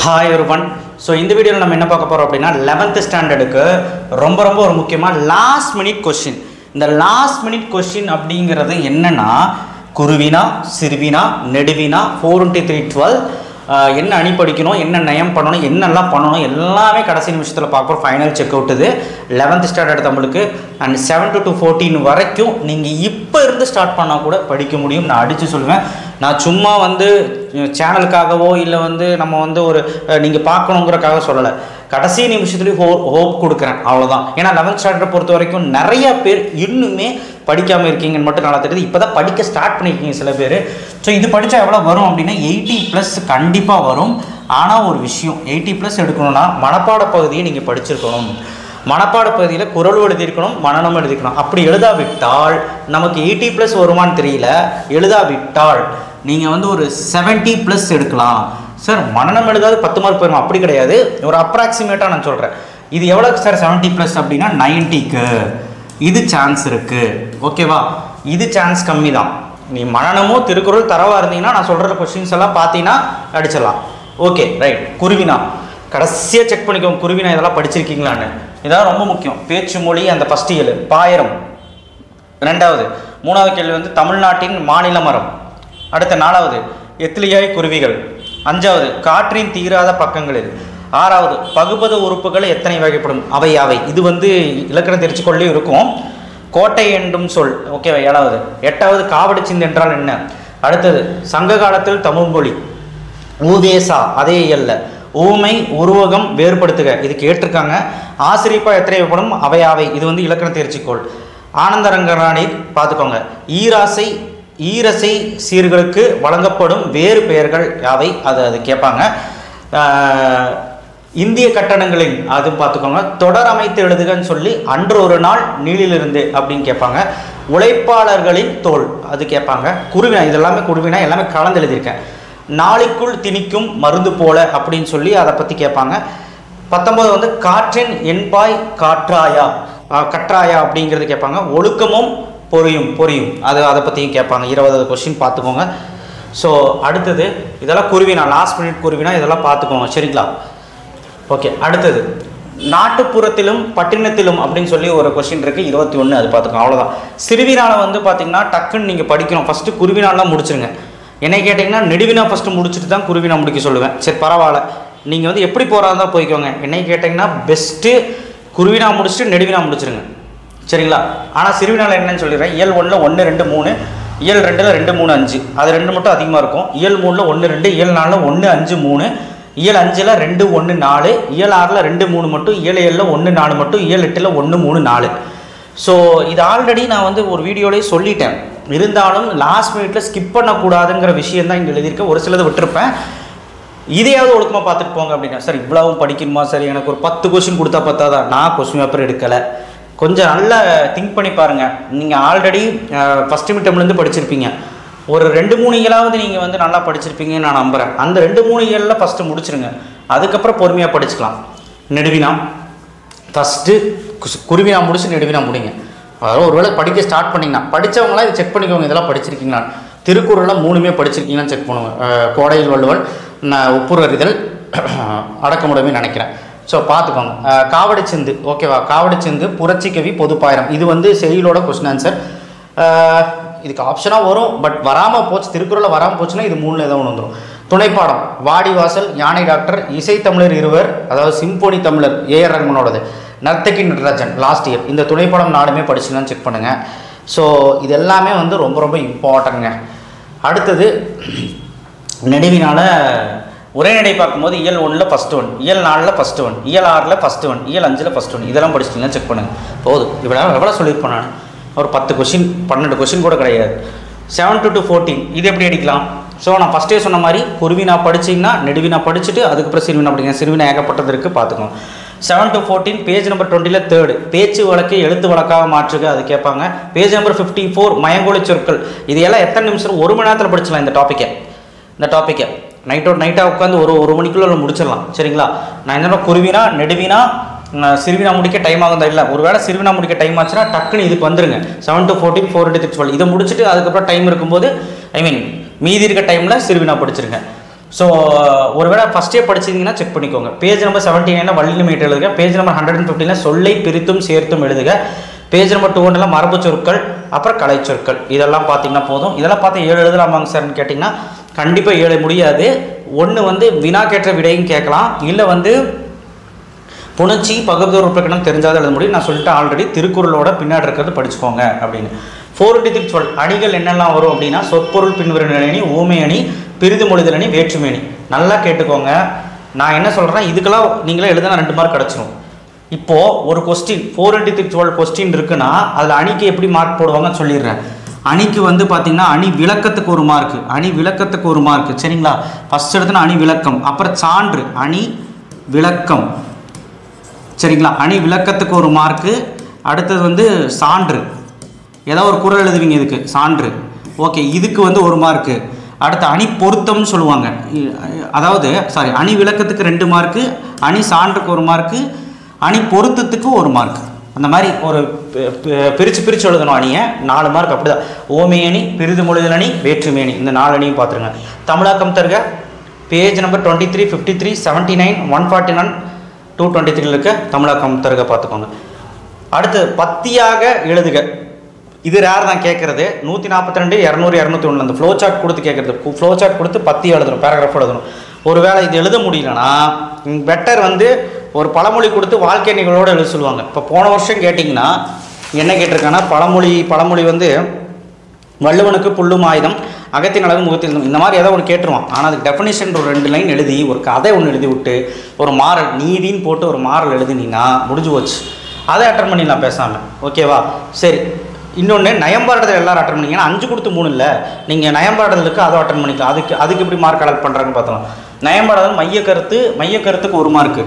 Hi everyone. So இந்த வீடியோல நம்ம என்ன பார்க்க போறோம் அப்படினா 11th ஸ்டாண்டர்டுக்கு ரொம்ப ஒரு முக்கியமா லாஸ்ட் மினிட் क्वेश्चन. இந்த லாஸ்ட் மினிட் क्वेश्चन அப்படிங்கிறது என்னன்னா குருவினா, சிறுவினா, நெடுவினா 4 into 3 12 என்ன அணி படிக்கணும், என்ன நயம் பண்ணணும், என்னெல்லாம் பண்ணணும் எல்லாமே கடைசி நிமிஷத்துல பார்ப்போம். ஃபைனல் செக் அவுட் இது 11th ஸ்டாண்டர்ட் தமிழுக்கு and 7 to 14 வரைக்கும் நீங்க இப்போ இருந்து ஸ்டார்ட் பண்ணா கூட படிக்க முடியும். நான் அடிச்சு சொல்லுவேன். நான் சும்மா வந்து சேனலுக்காகவோ இல்லை வந்து நம்ம வந்து ஒரு நீங்கள் பார்க்கணுங்கிறக்காக சொல்லலை. கடைசி நிமிஷத்துலேயும் ஹோப் கொடுக்குறேன், அவ்வளோதான். ஏன்னா 11th ஸ்டாண்டர்டை பொறுத்த வரைக்கும் நிறையா பேர் இன்னுமே படிக்காமல் இருக்கீங்கன்னு மட்டும் நல்லா தெரியுது. இப்போ தான் படிக்க ஸ்டார்ட் பண்ணியிருக்கீங்க சில பேர். ஸோ இது படித்தா எவ்வளோ வரும் அப்படின்னா 80+ கண்டிப்பாக வரும். ஆனால் ஒரு விஷயம், 80+ எடுக்கணும்னா மனப்பாட பகுதியை நீங்கள் படிச்சிருக்கணும். மனப்பாட பகுதியில் குறள் எழுதியிருக்கணும், மனநம் எழுதியிருக்கணும். அப்படி எழுதாவிட்டால் நமக்கு 80+ வருமானு தெரியல. எழுதாவிட்டால் நீங்கள் வந்து ஒரு 70+ எடுக்கலாம். சார் மனநம் எழுதாது 10 மார்க் போயிடும், அப்படி கிடையாது. ஒரு அப்ராக்சிமேட்டாக நான் சொல்கிறேன். இது எவ்வளோக்கு சார் 70+ அப்படின்னா 90க்கு இது சான்ஸ் இருக்குது. ஓகேவா? இது சான்ஸ் கம்மி தான். நீ மனநமோ திருக்குறள் தரவாக இருந்தீங்கன்னா நான் சொல்கிற கொஸ்டின்ஸ் எல்லாம் பார்த்தீங்கன்னா அடிச்சிடலாம். Okay right. குருவினா கடைசியாக செக் பண்ணிக்கோங்க. குருவினா இதெல்லாம் படிச்சிருக்கீங்களான்னு. இதெல்லாம் ரொம்ப முக்கியம். பேச்சு மொழி அந்த ஃபஸ்ட் இயல் பாயிரம். ரெண்டாவது. மூணாவது கேள்வி வந்து தமிழ்நாட்டின் மாநில மரம். அடுத்த நாலாவது எத்திலியாய் குருவிகள். அஞ்சாவது காற்றின் தீராத பக்கங்களில். ஆறாவது பகுபத உறுப்புகள் எத்தனை வகைப்படும், அவை அவை. இது வந்து இலக்கணம் தெரிச்சுக்கொள்ளே இருக்கும். கோட்டை என்றும் சொல். ஓகேவா? ஏழாவது. எட்டாவது காவடி சிந்து என்றால் என்ன. அடுத்தது சங்க காலத்தில் தமிழ்மொழி. ஊதேசா அதே இயல்ல. ஊமை உருவகம் வேறுபடுத்துக இது கேட்டிருக்காங்க. ஆசிரியப்பா எத்தனை வகைப்படும், அவை அவை. இது வந்து இலக்கணம் தெரிச்சுக்கோள். ஆனந்தரங்கராணீர் பார்த்துக்கோங்க. ஈரசை சீர்களுக்கு வழங்கப்படும் வேறு பெயர்கள் யாவை, அது கேட்பாங்க. இந்திய கட்டணங்களின் அது பார்த்துக்கோங்க. தொடர் அமைத்து எழுதுகன்னு சொல்லி அன்று ஒரு நாள் நீளிலிருந்து அப்படின்னு கேட்பாங்க. உழைப்பாளர்களின் தோல் அது கேட்பாங்க. குருவினா இதெல்லாமே குருவினா எல்லாமே கலந்து எழுதியிருக்கேன். நாளைக்குள் திணிக்கும் மருந்து போல அப்படின்னு சொல்லி அதை பற்றி கேட்பாங்க. 19 வந்து காற்றின் என்பாய் கற்றாயா அப்படிங்கிறது கேட்பாங்க. ஒழுக்கமும் பொரியும் அதை பற்றியும் கேட்பாங்க. 20வது கொஸ்டின் பார்த்துக்கோங்க. ஸோ அடுத்தது இதெல்லாம் குருவினா, லாஸ்ட் மினிட் குருவினா இதெல்லாம் பார்த்துக்கோங்க. சரிங்களா? ஓகே. அடுத்தது நாட்டுப்புறத்திலும் பட்டினத்திலும் அப்படின்னு சொல்லி ஒரு கொஸ்டின் இருக்குது. 21 அது பார்த்துக்கோங்க. அவ்வளோதான். சிறுவினால வந்து பார்த்தீங்கன்னா டக்குன்னு நீங்கள் படிக்கணும். ஃபஸ்ட்டு குருவினாலாம் முடிச்சிருங்க. என்னை கேட்டிங்கன்னா நெடுவினா ஃபஸ்ட்டு முடிச்சுட்டு தான் குருவினா முடிக்க சொல்லுவேன். சரி பரவாயில்ல, நீங்கள் வந்து எப்படி போகிறதா தான் போய்க்கோங்க. என்னை கேட்டிங்கன்னா பெஸ்ட்டு குருவினா முடிச்சுட்டு நெடுவினா முடிச்சிருங்க. சரிங்களா? ஆனால் சிறுவினால என்னன்னு சொல்லிடுறேன். இயல் 1ல் 1 2 3, இயல் 2ல் 2 3 5 அது 2 மட்டும் அதிகமாக இருக்கும். இயல் 3ல் 1 2, இயல் 4ல் 1 5 3, இயல் 5ல் 2 1 4, இயல் 6ல் 2 3 மட்டும், இயல் 7ல் 1 4 மட்டும், இயல் 8ல் 1 3 4. ஸோ இது ஆல்ரெடி நான் வந்து ஒரு வீடியோலேயே சொல்லிட்டேன். இருந்தாலும் லாஸ்ட் மினிட்டில் ஸ்கிப் பண்ணக்கூடாதுங்கிற விஷயம் தான் இங்கே எழுதியிருக்கேன். ஒரு சிலதை விட்டுருப்பேன். இதையாவது ஒழுக்கமாக பார்த்துட்டு போங்க அப்படின்னா. சார் இவ்வளவும் படிக்கணுமா சார், எனக்கு ஒரு 10 கொஸ்டின் கொடுத்தா பார்த்தாதா. நான் கொஸ்டின் பேப்பர் எடுக்கலை. கொஞ்சம் நல்லா திங்க் பண்ணி பாருங்கள். நீங்கள் ஆல்ரெடி ஃபஸ்ட்டு மிட்டம்லேருந்து படிச்சிருப்பீங்க. ஒரு 2-3 இயலாவது நீங்கள் வந்து நல்லா படிச்சிருப்பீங்கன்னு நான் நம்புகிறேன். அந்த 2-3 இயலில் ஃபஸ்ட்டு முடிச்சிருங்க. அதுக்கப்புறம் பொறுமையாக படிச்சுக்கலாம். நெடுவினா ஃபஸ்ட்டு குருவினா முடிச்சு நெடுவினா முடிங்க. அதாவது ஒரு வேளை படிக்க ஸ்டார்ட் பண்ணிங்கன்னா படித்தவங்களாம் இதை செக் பண்ணிக்கோங்க. இதெல்லாம் படிச்சிருக்கீங்களா. திருக்குறளில் 3மே படிச்சிருக்கீங்களான்னு செக் பண்ணுவோங்க. கோடையில் வள்ளுவன், ஒப்புரறிதல், அடக்கமுடைமை நினைக்கிறேன். ஸோ பார்த்துக்கோங்க. காவடி சிந்து. ஓகேவா? காவடி சிந்து, புரட்சிக்கவி, பொதுப்பாயிரம். இது வந்து செயலோட கொஸ்டின் ஆன்சர். இதுக்கு ஆப்ஷனாக வரும், பட் வராமல் போச்சு. திருக்குறளில் வராமல் போச்சுன்னா இது 3ல் ஏதோ ஒன்று வந்துடும். துணைப்பாடம் வாடிவாசல், யானை டாக்டர், இசைத்தமிழர் இருவர், அதாவது சிம்போனி தமிழர் ஏஆர் ரஹ்மானோடது, நர்த்தகி நடராஜன் லாஸ்ட் இயர். இந்த துணைப்படம் 4மே படிச்சுங்கன்னு செக் பண்ணுங்கள். ஸோ இது எல்லாமே வந்து ரொம்ப இம்பார்ட்டன்ட்ங்க. அடுத்தது நெடுவினால உரைநடை பார்க்கும்போது இயல் 1ல் ஃபஸ்ட்டு 1, இயல் 4ல் ஃபஸ்ட்டு 1, இயல் 6ல் ஃபஸ்ட்டு 1, இயல் 5ல் ஃபஸ்ட்டு 1 இதெல்லாம் படிச்சிட்டிங்கன்னா செக் பண்ணுங்கள். போதும். எவ்வளோ சொல்லியிருப்பேன் நான்? ஒரு 10 கொஸ்டின் 12 கொஸ்டின் கூட கிடையாது. 7 to 14 இது எப்படி அடிக்கலாம்? ஸோ நான் ஃபஸ்ட்டே சொன்ன மாதிரி குருவினா படிச்சிங்கன்னா நெடுவினா படிச்சுட்டு அதுக்கப்புறம் சிறுவினா படிங்க. சிறுவினா ஏகப்பட்டது இருக்குது, பார்த்துக்கோங்க. 7 to 14 பேஜ் நம்பர் 20ல் 3rd பேச்சு வழக்கு எழுத்து வழக்காக மாற்றுக அது கேட்பாங்க. பேஜ் நம்பர் 54 மயங்கொழி சொற்கள். இது எல்லாம் எத்தனை நிமிஷம், 1 மணி நேரத்தில் படிச்சிடலாம். இந்த டாப்பிக்கை நைட்டாக உட்காந்து ஒரு மணிக்குள்ளே முடிச்சிடலாம். சரிங்களா? நான் என்ன குருவினா நெடுவினா சிறுவினா முடிக்க டைம் ஆகுதா இல்லை. ஒருவேளை சிறுவினா முடிக்க டைம் ஆச்சுன்னா டக்குன்னு இதுக்கு வந்துருங்க. 7 to 14 4 into 6 12 இதை முடிச்சுட்டு அதுக்கப்புறம் டைம் இருக்கும்போது மீதி இருக்க டைமில் சிறுவினா படிச்சிருங்க. ஸோ ஒருவேளை ஃபஸ்ட்டே படிச்சிங்கன்னா செக் பண்ணிக்கோங்க. பேஜ் நம்பர் 79 வள்ளினிமேட்டு எழுதுக. பேஜ் நம்பர் 115 சொல்லை பிரித்தும் சேர்த்தும் எழுதுக. பேஜ் நம்பர் 200 மரபு சொற்கள், அப்புறம் கலை சொற்கள். இதெல்லாம் பார்த்தீங்கன்னா போதும். இதெல்லாம் பார்த்து 7 எழுதலாமாங்க சார்னு கேட்டிங்கன்னா கண்டிப்பாக 7 முடியாது. ஒன்று வந்து வினா கேட்ட விடையும் கேட்கலாம், இல்லை வந்து புணர்ச்சி பகுதியோர் உறுப்பினர் தெரிஞ்சாத எழுத முடியும். நான் சொல்லிட்டு ஆல்ரெடி திருக்குறளோட பின்னாடி இருக்கிறது படிச்சுக்கோங்க அப்படின்னு. 4 அணிகள் என்னெல்லாம் வரும் அப்படின்னா சொற்பொருள் பின்வரும் அணி, ஊமை அணி, பிரிது மொழிதல் அணி, வேற்றுமை அணி. நல்லா கேட்டுக்கோங்க. நான் என்ன சொல்கிறேன்னா இதுக்கெல்லாம் நீங்களே எழுதுனா 2 மார்க் கிடச்சிரும். இப்போது ஒரு கொஸ்டின் 4 கொஸ்டின் இருக்குன்னா அதில் அணிக்கு எப்படி மார்க் போடுவாங்கன்னு சொல்லிடுறேன். அணிக்கு வந்து பார்த்திங்கன்னா அணி விளக்கத்துக்கு 1 மார்க்கு, அணி விளக்கத்துக்கு 1 மார்க்கு. சரிங்களா? ஃபஸ்ட் எடுத்துனா அணி விளக்கம், அப்புறம் சான்று, அணி விளக்கம். சரிங்களா? அணி விளக்கத்துக்கு 1 மார்க்கு. அடுத்தது வந்து சான்று, ஏதோ ஒரு குறள் எழுதுவீங்க இதுக்கு சான்று. ஓகே, இதுக்கு வந்து 1 மார்க்கு. அடுத்து அணி பொருத்தம்னு சொல்லுவாங்க. அதாவது அணி விளக்கத்துக்கு 2 மார்க்கு, அணி சான்றுக்கு 1 மார்க்கு, அணி பொருத்தத்துக்கு 1 மார்க். அந்த மாதிரி ஒரு பிரித்து எழுதணும் அணியை. 4 மார்க் அப்படி தான். ஓமை அணி, பிரிது மொழிதல் அணி, வேற்றுமை அணி, இந்த 4 அணியும் பார்த்துருங்க. தமிழாக்கம் தருக. பேஜ் நம்பர் 23, 53, 79, 149, 223 இருக்க தமிழாக்கம் தருக பார்த்துக்கோங்க. அடுத்து பத்தியாக எழுதுக. இது ரேர் தான் கேட்குறது. 142, 200, 201 அந்த ஃப்ளோ சார்ட் கொடுத்து கேட்குறது. ஃப்ளோ சார்ட் கொடுத்து பத்தி எழுதணும், பேராகிராஃப் எழுதணும். ஒரு வேளை இது எழுத முடியலன்னா பெட்டர் வந்து ஒரு பழமொழி கொடுத்து வாழ்க்கை நிகழ்வோடு எழுத சொல்லுவாங்க. இப்போ போன வருஷம் கேட்டிங்கன்னா என்ன கேட்டிருக்காங்கன்னா பழமொழி வந்து வள்ளுவனுக்கு புல்லும் ஆயுதம், அகத்தின் அளவு முகத்தில், இந்த மாதிரி ஏதோ ஒன்று கேட்டுருவான். ஆனால் அதுக்கு டெஃபினிஷன் ஒரு 2 லைன் எழுதி ஒரு கதை ஒன்று எழுதி விட்டு ஒரு மாரல் நீதின்னு போட்டு ஒரு மாரல் எழுதினீங்கன்னா முடிஞ்சு போச்சு. அதை அட்டன் பண்ணிடலாம் பேசாமல். ஓகேவா? சரி. இன்னொன்று நயம்பாடுதல் எல்லாரும் அட்டன் பண்ணிங்கன்னா 5 கொடுத்து 3 இல்லை. நீங்கள் நயம்பாடுதலுக்கு அதை அட்டன் பண்ணிக்கலாம். அதுக்கு எப்படி மார்க் கலெக்ட் பண்ணுறாங்கன்னு பார்த்தோம். நயம்பாடுதல் மையக்கருத்துக்கு 1 மார்க்கு.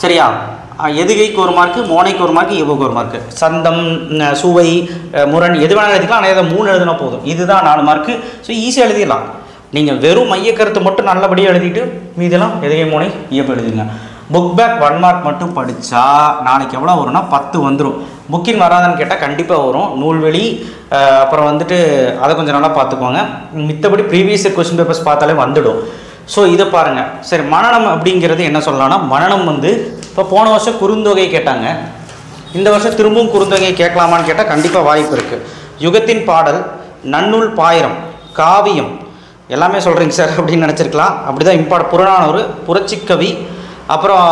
சரியா? எதுகைக்கு 1 மார்க்கு, மோனைக்கு 1 மார்க்கு, எவ்வளவு 1 மார்க்கு. சந்தம், சுவை, முரண் எது வேணாலும் எழுதிக்கலாம். ஆனால் இதை 3 எழுதினா போதும். இதுதான் 4 மார்க்கு. ஸோ ஈஸியாக எழுதிடலாம். நீங்கள் வெறும் மையக்கருத்து மட்டும் நல்லபடியாக எழுதிட்டு மீதெல்லாம் எதுகை, மோனை, இயல்பு எழுதிங்க. புக் பேக் 1 மார்க் மட்டும் படித்தா நாளைக்கு எவ்வளோ வரும்னா 10 வந்துடும். புக்கின் வராதான்னு கேட்டால் கண்டிப்பாக வரும். நூல்வெளி அப்புறம் வந்துட்டு அதை கொஞ்சம் நல்லா பார்த்துக்கோங்க. மித்தபடி ப்ரீவியஸ் கொஸ்டின் பேப்பர்ஸ் பார்த்தாலே வந்துடும். ஸோ இதை பாருங்கள். சரி, மனனம் அப்படிங்கிறது என்ன சொல்லலாம்னா மனனம் வந்து இப்போ போன வருஷம் குறுந்தொகை கேட்டாங்க, இந்த வருஷம் திரும்பவும் குறுந்தொகையை கேட்கலாமான்னு கேட்டால் கண்டிப்பாக வாய்ப்பு இருக்குது. யுகத்தின் பாடல், நன்னூல் பாயிரம், காவியம் எல்லாமே சொல்கிறீங்க சார் அப்படின்னு நினச்சிருக்கலாம். அப்படி தான் புறநானூறு, புரட்சிக்கவி, அப்புறம்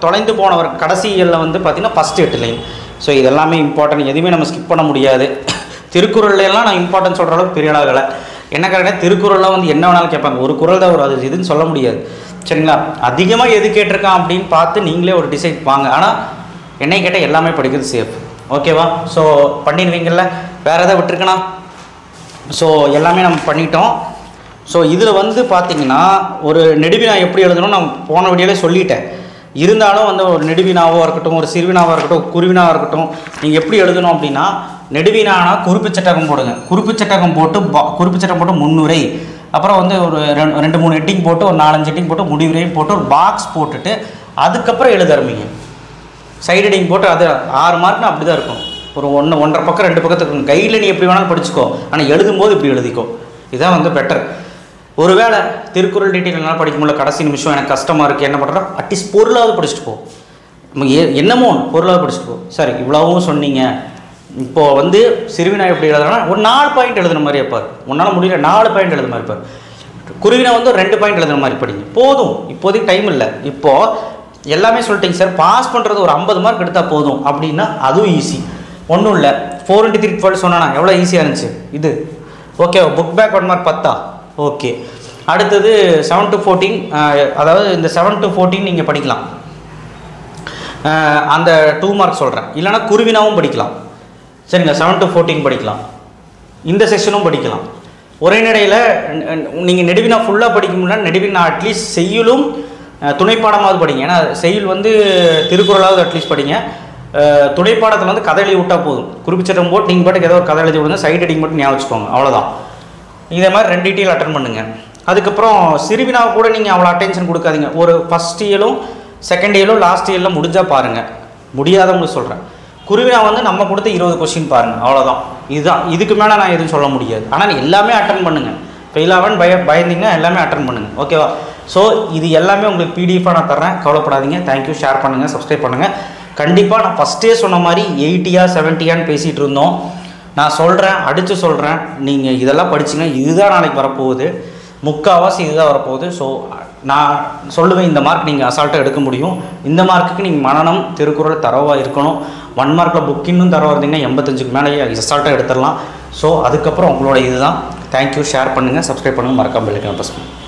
தொலைந்து போனவர் கடைசி இயலில் வந்து பார்த்திங்கன்னா ஃபஸ்ட் 8 லைன். ஸோ இதெல்லாமே இம்பார்ட்டன்ட், எதுவுமே நம்ம ஸ்கிப் பண்ண முடியாது. திருக்குறள்லாம் நான் இம்பார்ட்டன்ட் சொல்கிற அளவுக்கு பெரிய ஆகலை. என்ன கரெக்டாக திருக்குறள்லாம் வந்து என்ன வேணாலும் கேட்பாங்க. ஒரு குறள் தான் ஒரு அது இதுன்னு சொல்ல முடியாது. சரிங்களா? அதிகமாக எது கேட்டிருக்கான் அப்படின்னு பார்த்து நீங்களே ஒரு டிசைட் வாங்க. ஆனால் என்னை கேட்டால் எல்லாமே படிக்கிறது சேஃப். ஓகேவா? ஸோ பண்ணிடுவீங்கள்ல, வேறு எதாவது விட்டுருக்கனா? ஸோ எல்லாமே நம்ம பண்ணிட்டோம். ஸோ இதில் வந்து பார்த்திங்கன்னா ஒரு நெடுவினா எப்படி எழுதணும் நான் போன வீடியோலே சொல்லிட்டேன். இருந்தாலும் வந்து ஒரு நெடுவினாவாக இருக்கட்டும், ஒரு சிறுவினாவாக இருக்கட்டும், குருவினாவாக இருக்கட்டும், நீங்கள் எப்படி எழுதணும் அப்படின்னா நெடுவினானா குறிப்பு சட்டகம் போடுங்க. குறிப்பு சட்டகம் போட்டு முன்னுரை, அப்புறம் வந்து ஒரு 2-3 ஹெட்டிங் போட்டு ஒரு 4-5 ஹெட்டிங் போட்டு முடிவுரையும் போட்டு ஒரு பாக்ஸ் போட்டுட்டு அதுக்கப்புறம் எழுத ஆரம்பிங்க. சைடு ஹெட்டிங் போட்டு அது 6 மார்க்னா அப்படி தான் இருக்கும். ஒரு 1.5 பக்கம் 2 பக்கத்துக்கு இருக்கும். கையில் நீ எப்படி வேணாலும் படிச்சுக்கோ, ஆனால் எழுதும்போது இப்படி எழுதிக்கோ. இதான் வந்து பெட்டர். ஒருவேளை திருக்குறள் டீட்டெயில் என்னால் படிக்க முடியல, கடைசி நிமிஷம் எனக்கு கஷ்டமாக இருக்குது, என்ன பண்ணுறோம், அட்லீஸ்ட் பொருளாவது படிச்சுட்டு போ. நமக்கு என்னமோ பொருளாவது படிச்சுட்டு போ. சரி, இவ்வளவும் சொன்னீங்க. இப்போது வந்து சிறுவினா எப்படி எழுதுனா ஒரு 4 பாயிண்ட் எழுதுன மாதிரி இருப்பார். உன்னால் முடியல 4 பாயிண்ட் எழுதுன மாதிரி இருப்பார். குருவினா வந்து 2 பாயிண்ட் எழுதுன மாதிரி படிங்க போதும். இப்போதைக்கு டைம் இல்லை. இப்போது எல்லாமே சொல்லிட்டீங்க சார், பாஸ் பண்ணுறது ஒரு 50 மார்க் எடுத்தால் போதும் அப்படின்னா அதுவும் ஈஸி, ஒன்றும் இல்லை. 4×3 சொன்னா எவ்வளோ ஈஸியாக இருந்துச்சு இது. Okay, book back 1 mark 10. Okay, அடுத்தது 7 to 14, அதாவது இந்த 7 to 14 நீங்கள் படிக்கலாம். அந்த 2 மார்க் சொல்கிறேன். இல்லைனா குருவினாவும் படிக்கலாம். சரிங்க, 7 to 14 படிக்கலாம். இந்த செக்ஷனும் படிக்கலாம். ஒரே நடையில் நீங்கள் நெடுவினா ஃபுல்லாக படிக்க முடியல, நெடுவினா அட்லீஸ்ட் செய்யுளும் துணைப்பாடமாவது படிங்க. ஏன்னா செய்யுள் வந்து திருக்குறளாவது அட்லீஸ்ட் படிங்க. துணைப்பாடத்தில் வந்து கதை எழுதி விட்டால் போதும். குறிப்பிச்சட்டம் போட்டு நீங்கள் பாட்டுக்கு ஏதோ ஒரு கதை எழுதி விடுங்க, சைட் ஹெட்டிங் மட்டும் ஞாபகம் வச்சுக்கோங்க, அவ்வளோதான். இதே மாதிரி 2 டீட்டெயில் அட்டன் பண்ணுங்கள். அதுக்கப்புறம் சிறுவினாவை கூட நீங்கள் அவ்வளோ அட்டென்ஷன் கொடுக்காதீங்க. ஒரு ஃபஸ்ட் இயரும் செகண்ட் இயரும் லாஸ்ட் இயரில் முடிஞ்சால் பாருங்கள். முடியாதவங்க சொல்கிறேன். குருவினா வந்து நம்ம கொடுத்த 20 கொஸ்டின் பாருங்கள், அவ்வளோதான். இதுதான், இதுக்கு மேலே நான் எதுவும் சொல்ல முடியாது. ஆனால் எல்லாமே அட்டன் பண்ணுங்கள். ஃபெயில் ஆவன் பயந்தீங்கன்னா எல்லாமே அட்டன் பண்ணுங்கள், ஓகேவா? ஸோ இது எல்லாமே உங்களுக்கு பிடிஎஃபாக நான் தர்றேன், கவலைப்படாதீங்க. தேங்க்யூ. ஷேர் பண்ணுங்கள், சப்ஸ்கிரைப் பண்ணுங்கள். கண்டிப்பாக நான் ஃபஸ்ட்டே சொன்ன மாதிரி 80யா 70யான்னு பேசிகிட்டு இருந்தோம். நான் சொல்கிறேன், அடித்து சொல்கிறேன், நீங்கள் இதெல்லாம் படிச்சிங்க, இதுதான் நாளைக்கு வரப்போகுது, முக்கால்வாசி இதுதான் வரப்போகுது. ஸோ நான் சொல்லுவேன், இந்த மார்க் நீங்கள் அசால்ட்டாக எடுக்க முடியும். இந்த மார்க்குக்கு நீங்கள் மனனம் திருக்குறள் தரவாக இருக்கணும். 1 மார்க்கில் புக் இன்னும் தரவாக இருந்தீங்கன்னா 85க்கு மேலே அசால்ட்டாக எடுத்துடலாம். ஸோ அதுக்கப்புறம் உங்களோட இதுதான். தேங்க்யூ. ஷேர் பண்ணுங்கள், சப்ஸ்கிரைப் பண்ணுங்கள், மறக்காமல் பெல் ஐகானை ப்ரெஸ் பண்ணுங்கள்.